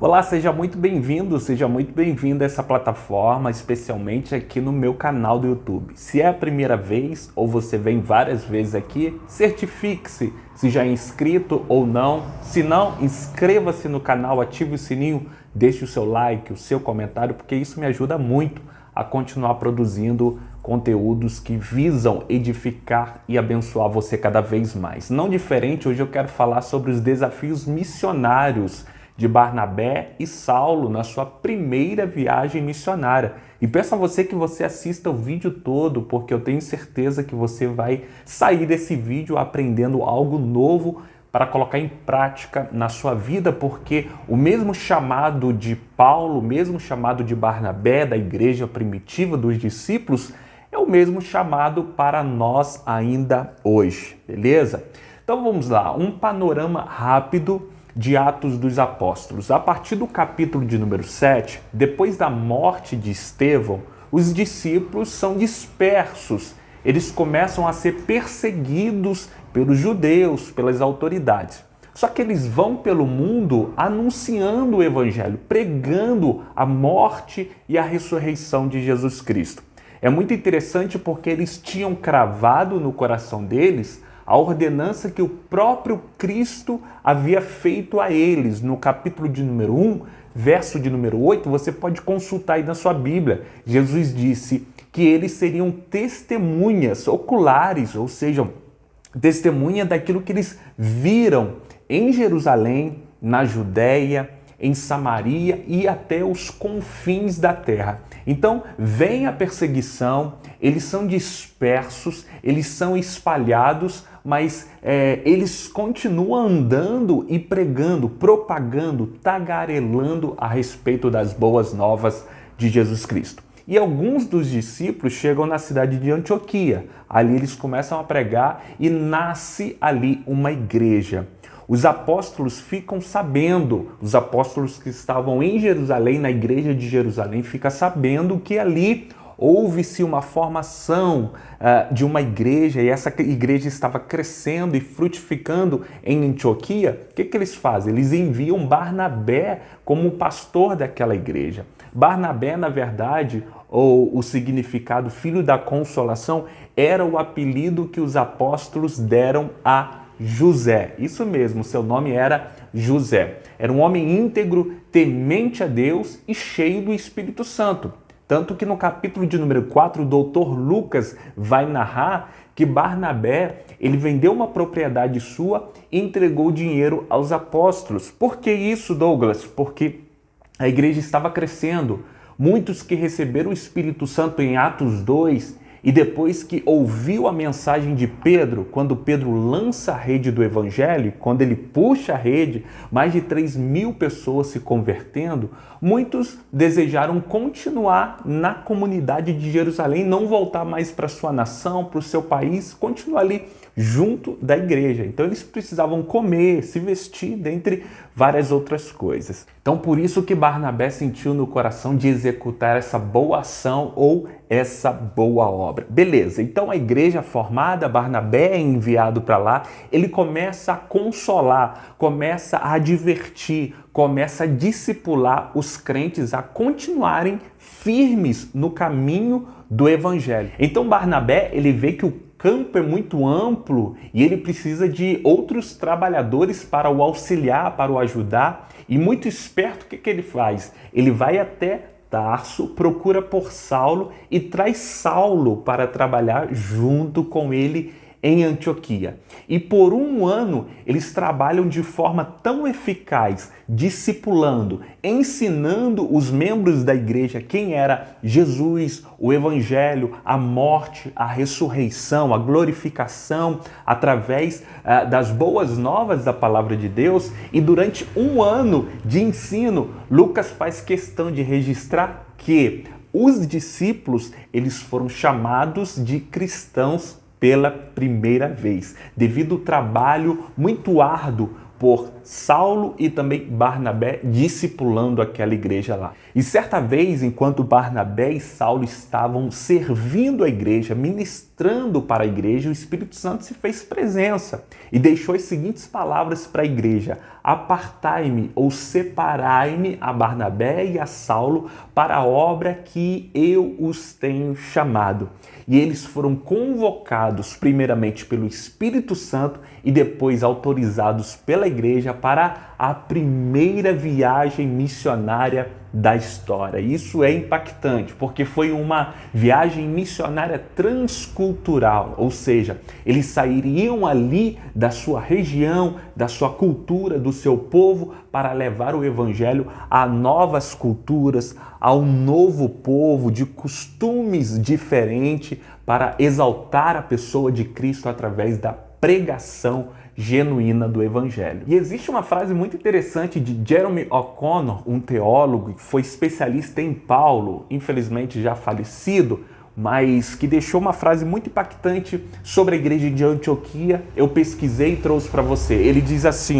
Olá, seja muito bem-vindo, seja muito bem-vinda a essa plataforma, especialmente aqui no meu canal do YouTube. Se é a primeira vez ou você vem várias vezes aqui, certifique-se se já é inscrito ou não. Se não, inscreva-se no canal, ative o sininho, deixe o seu like, o seu comentário, porque isso me ajuda muito a continuar produzindo conteúdos que visam edificar e abençoar você cada vez mais. Não diferente, hoje eu quero falar sobre os desafios missionários de Barnabé e Saulo na sua primeira viagem missionária. E peço a você que você assista o vídeo todo, porque eu tenho certeza que você vai sair desse vídeo aprendendo algo novo para colocar em prática na sua vida, porque o mesmo chamado de Paulo, o mesmo chamado de Barnabé, da igreja primitiva, dos discípulos, é o mesmo chamado para nós ainda hoje, beleza? Então vamos lá, um panorama rápido de Atos dos Apóstolos. A partir do capítulo de número 7, depois da morte de Estevão, os discípulos são dispersos. Eles começam a ser perseguidos pelos judeus, pelas autoridades. Só que eles vão pelo mundo anunciando o evangelho, pregando a morte e a ressurreição de Jesus Cristo. É muito interessante porque eles tinham cravado no coração deles a ordenança que o próprio Cristo havia feito a eles. No capítulo de número 1, verso de número 8, você pode consultar aí na sua Bíblia. Jesus disse que eles seriam testemunhas oculares, ou seja, testemunha daquilo que eles viram em Jerusalém, na Judéia, em Samaria e até os confins da terra. Então, vem a perseguição, eles são dispersos, eles são espalhados, mas eles continuam andando e pregando, propagando, tagarelando a respeito das boas novas de Jesus Cristo. E alguns dos discípulos chegam na cidade de Antioquia. Ali eles começam a pregar e nasce ali uma igreja. Os apóstolos ficam sabendo, os apóstolos que estavam em Jerusalém, na igreja de Jerusalém, ficam sabendo que ali houve-se uma formação de uma igreja e essa igreja estava crescendo e frutificando em Antioquia. O que eles fazem? Eles enviam Barnabé como pastor daquela igreja. Barnabé, na verdade, ou o significado filho da consolação, era o apelido que os apóstolos deram a José. Isso mesmo, seu nome era José. Era um homem íntegro, temente a Deus e cheio do Espírito Santo. Tanto que no capítulo de número 4, o doutor Lucas vai narrar que Barnabé, ele vendeu uma propriedade sua e entregou dinheiro aos apóstolos. Por que isso, Douglas? Porque a igreja estava crescendo. Muitos que receberam o Espírito Santo em Atos 2 e depois que ouviu a mensagem de Pedro, quando Pedro lança a rede do evangelho, quando ele puxa a rede, mais de 3.000 pessoas se convertendo, muitos desejaram continuar na comunidade de Jerusalém, não voltar mais para sua nação, para o seu país, continuar ali junto da igreja. Então eles precisavam comer, se vestir, dentre várias outras coisas. Então por isso que Barnabé sentiu no coração de executar essa boa ação ou essa boa obra. Beleza, então a igreja formada, Barnabé é enviado para lá, ele começa a consolar, começa a advertir, começa a discipular os crentes a continuarem firmes no caminho do evangelho. Então Barnabé, ele vê que o campo é muito amplo e ele precisa de outros trabalhadores para o auxiliar, para o ajudar. E muito esperto, o que ele faz? Ele vai até Tarso, procura por Saulo e traz Saulo para trabalhar junto com ele em Antioquia. E por um ano eles trabalham de forma tão eficaz, discipulando, ensinando os membros da igreja quem era Jesus, o evangelho, a morte, a ressurreição, a glorificação, através das boas novas da palavra de Deus. E durante um ano de ensino, Lucas faz questão de registrar que os discípulos eles foram chamados de cristãos pela primeira vez, devido ao trabalho muito árduo por Saulo e também Barnabé discipulando aquela igreja lá. E certa vez, enquanto Barnabé e Saulo estavam servindo a igreja, ministrando para a igreja, o Espírito Santo se fez presença e deixou as seguintes palavras para a igreja: apartai-me ou separai-me a Barnabé e a Saulo para a obra que eu os tenho chamado. E eles foram convocados primeiramente pelo Espírito Santo e depois autorizados pela igreja para a primeira viagem missionária da história. Isso é impactante, porque foi uma viagem missionária transcultural, ou seja, eles sairiam ali da sua região, da sua cultura, do seu povo, para levar o evangelho a novas culturas, a um novo povo de costumes diferentes, para exaltar a pessoa de Cristo através da pregação genuína do evangelho. E existe uma frase muito interessante de Jeremy O'Connor, um teólogo que foi especialista em Paulo, infelizmente já falecido, mas que deixou uma frase muito impactante sobre a igreja de Antioquia. Eu pesquisei e trouxe para você. Ele diz assim,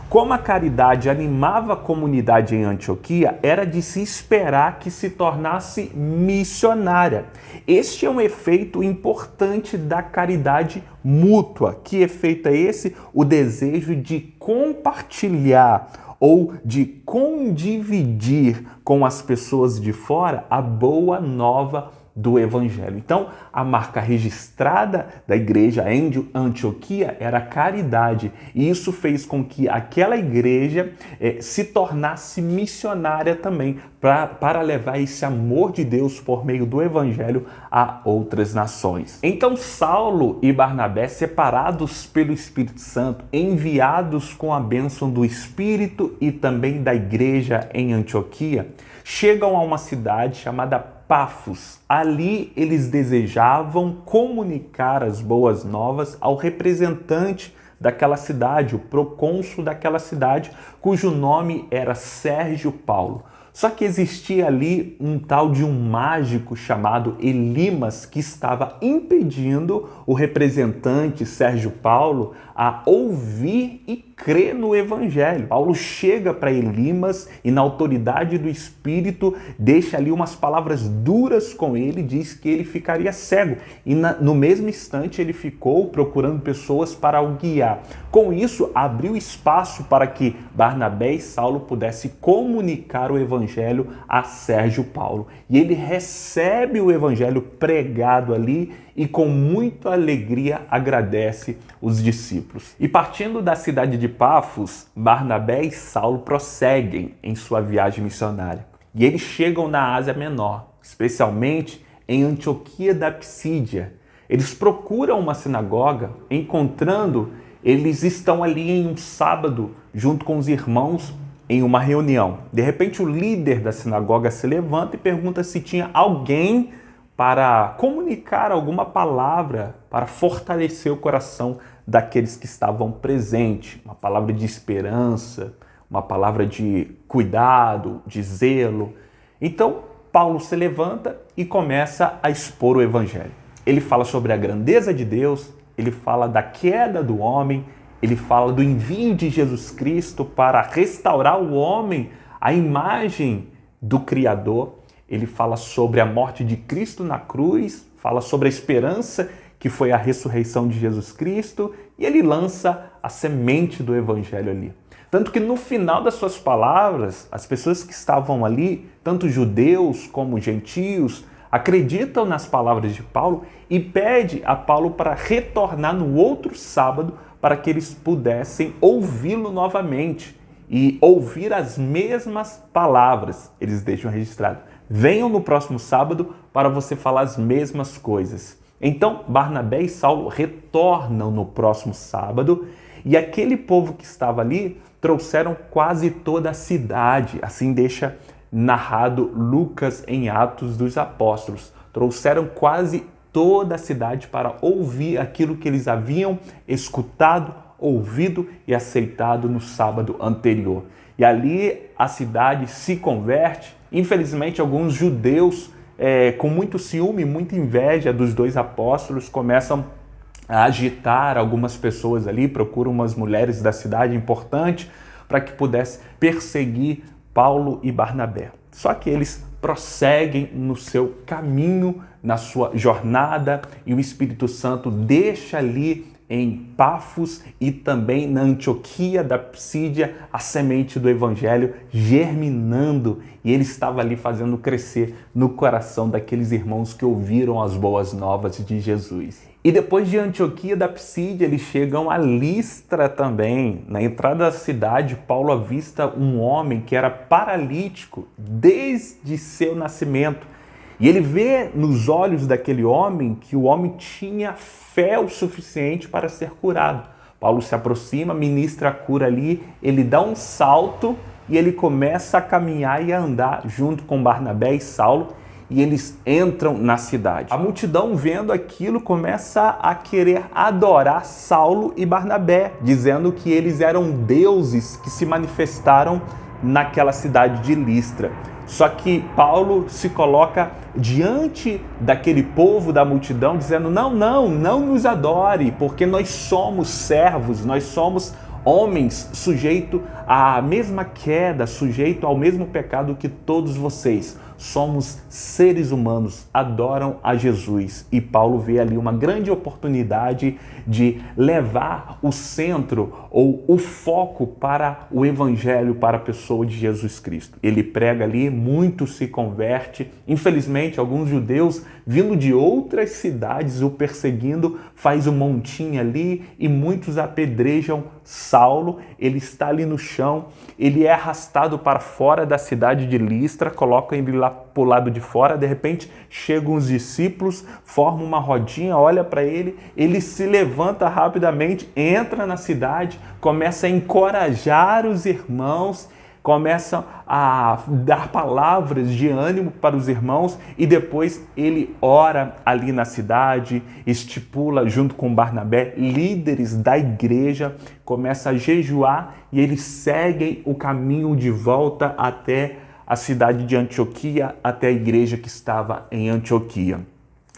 como a caridade animava a comunidade em Antioquia, era de se esperar que se tornasse missionária. Este é um efeito importante da caridade mútua. Que efeito é esse? O desejo de compartilhar ou de condividir com as pessoas de fora a boa nova do evangelho. Então, a marca registrada da igreja em Antioquia era a caridade, e isso fez com que aquela igreja se tornasse missionária também, para levar esse amor de Deus por meio do evangelho a outras nações. Então, Saulo e Barnabé, separados pelo Espírito Santo, enviados com a bênção do Espírito e também da igreja em Antioquia, chegam a uma cidade chamada Pafos. Ali eles desejavam comunicar as boas novas ao representante daquela cidade, o procônsul daquela cidade, cujo nome era Sérgio Paulo. Só que existia ali um tal de um mágico chamado Elimas que estava impedindo o representante Sérgio Paulo a ouvir e crer no evangelho. Paulo chega para Elimas e, na autoridade do Espírito, deixa ali umas palavras duras com ele, diz que ele ficaria cego. E no mesmo instante ele ficou procurando pessoas para o guiar. Com isso, abriu espaço para que Barnabé e Saulo pudessem comunicar o evangelho a Sérgio Paulo. E ele recebe o evangelho pregado ali e com muita alegria agradece os discípulos. E partindo da cidade de Pafos, Barnabé e Saulo prosseguem em sua viagem missionária. E eles chegam na Ásia Menor, especialmente em Antioquia da Psídia. Eles procuram uma sinagoga, eles estão ali em um sábado, junto com os irmãos, em uma reunião. De repente, o líder da sinagoga se levanta e pergunta se tinha alguém para comunicar alguma palavra para fortalecer o coração daqueles que estavam presentes. Uma palavra de esperança, uma palavra de cuidado, de zelo. Então, Paulo se levanta e começa a expor o evangelho. Ele fala sobre a grandeza de Deus, ele fala da queda do homem, ele fala do envio de Jesus Cristo para restaurar o homem à imagem do Criador. Ele fala sobre a morte de Cristo na cruz, fala sobre a esperança que foi a ressurreição de Jesus Cristo, e ele lança a semente do evangelho ali. Tanto que no final das suas palavras, as pessoas que estavam ali, tanto judeus como gentios, acreditam nas palavras de Paulo e pede a Paulo para retornar no outro sábado para que eles pudessem ouvi-lo novamente e ouvir as mesmas palavras. Eles deixam registrado: venham no próximo sábado para você falar as mesmas coisas. Então, Barnabé e Saulo retornam no próximo sábado e aquele povo que estava ali trouxeram quase toda a cidade. Assim deixa narrado Lucas em Atos dos Apóstolos. Trouxeram quase toda a cidade para ouvir aquilo que eles haviam escutado, ouvido e aceitado no sábado anterior. E ali a cidade se converte. Infelizmente, alguns judeus, com muito ciúme, muita inveja dos dois apóstolos, começam a agitar algumas pessoas ali, procura umas mulheres da cidade importante para que pudesse perseguir Paulo e Barnabé. Só que eles prosseguem no seu caminho, na sua jornada, e o Espírito Santo deixa ali em Pafos e também na Antioquia da Psídia a semente do Evangelho germinando, e ele estava ali fazendo crescer no coração daqueles irmãos que ouviram as boas novas de Jesus. E depois de Antioquia da Psídia, eles chegam a Listra também. Na entrada da cidade, Paulo avista um homem que era paralítico desde seu nascimento. E ele vê nos olhos daquele homem que o homem tinha fé o suficiente para ser curado. Paulo se aproxima, ministra a cura ali, ele dá um salto e ele começa a caminhar e a andar junto com Barnabé e Saulo, e eles entram na cidade. A multidão, vendo aquilo, começa a querer adorar Saulo e Barnabé, dizendo que eles eram deuses que se manifestaram naquela cidade de Listra. Só que Paulo se coloca diante daquele povo, da multidão, dizendo: não nos adore, porque nós somos servos, nós somos homens sujeitos à mesma queda, sujeitos ao mesmo pecado que todos vocês. Somos seres humanos, adoram a Jesus. E Paulo vê ali uma grande oportunidade de levar o centro ou o foco para o Evangelho, para a pessoa de Jesus Cristo. Ele prega ali, muitos se convertem. Infelizmente, alguns judeus vindo de outras cidades o perseguindo, faz um montinho ali e muitos apedrejam Saulo. Ele está ali no chão, ele é arrastado para fora da cidade de Listra, colocam ele lá para o lado de fora. De repente chegam os discípulos, formam uma rodinha, olha para ele, ele se levanta rapidamente, entra na cidade, começa a encorajar os irmãos, começa a dar palavras de ânimo para os irmãos, e depois ele ora ali na cidade, estipula junto com Barnabé, líderes da igreja, começa a jejuar, e eles seguem o caminho de volta até a cidade de Antioquia, até a igreja que estava em Antioquia.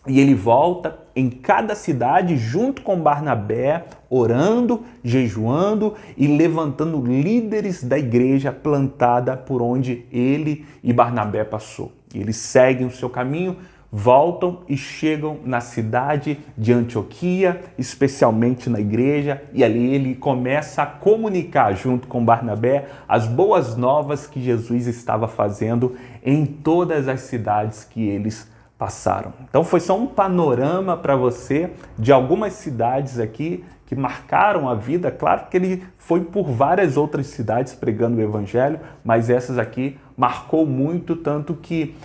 E ele volta em cada cidade junto com Barnabé, orando, jejuando e levantando líderes da igreja plantada por onde ele e Barnabé passou. E eles seguem o seu caminho, voltam e chegam na cidade de Antioquia, especialmente na igreja, e ali ele começa a comunicar junto com Barnabé as boas novas que Jesus estava fazendo em todas as cidades que eles passaram. Então foi só um panorama para você de algumas cidades aqui que marcaram a vida. Claro que ele foi por várias outras cidades pregando o evangelho, mas essas aqui marcou muito, tanto que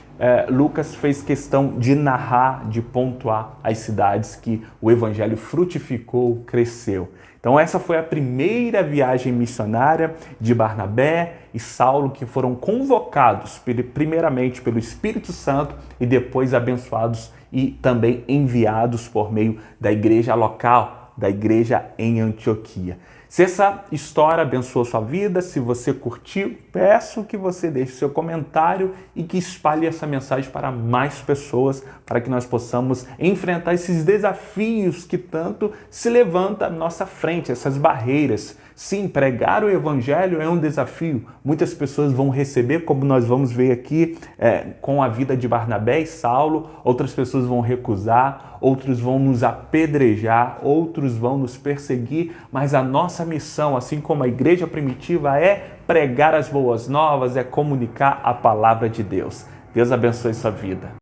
Lucas fez questão de narrar, de pontuar as cidades que o evangelho frutificou, cresceu. Então essa foi a primeira viagem missionária de Barnabé e Saulo, que foram convocados primeiramente pelo Espírito Santo e depois abençoados e também enviados por meio da igreja local, da igreja em Antioquia. Se essa história abençoou sua vida, se você curtiu, peço que você deixe seu comentário e que espalhe essa mensagem para mais pessoas, para que nós possamos enfrentar esses desafios que tanto se levantam à nossa frente, essas barreiras. Sim, pregar o evangelho é um desafio. Muitas pessoas vão receber, como nós vamos ver aqui com a vida de Barnabé e Saulo. Outras pessoas vão recusar, outros vão nos apedrejar, outros vão nos perseguir. Mas a nossa missão, assim como a igreja primitiva, é pregar as boas novas, é comunicar a palavra de Deus. Deus abençoe sua vida.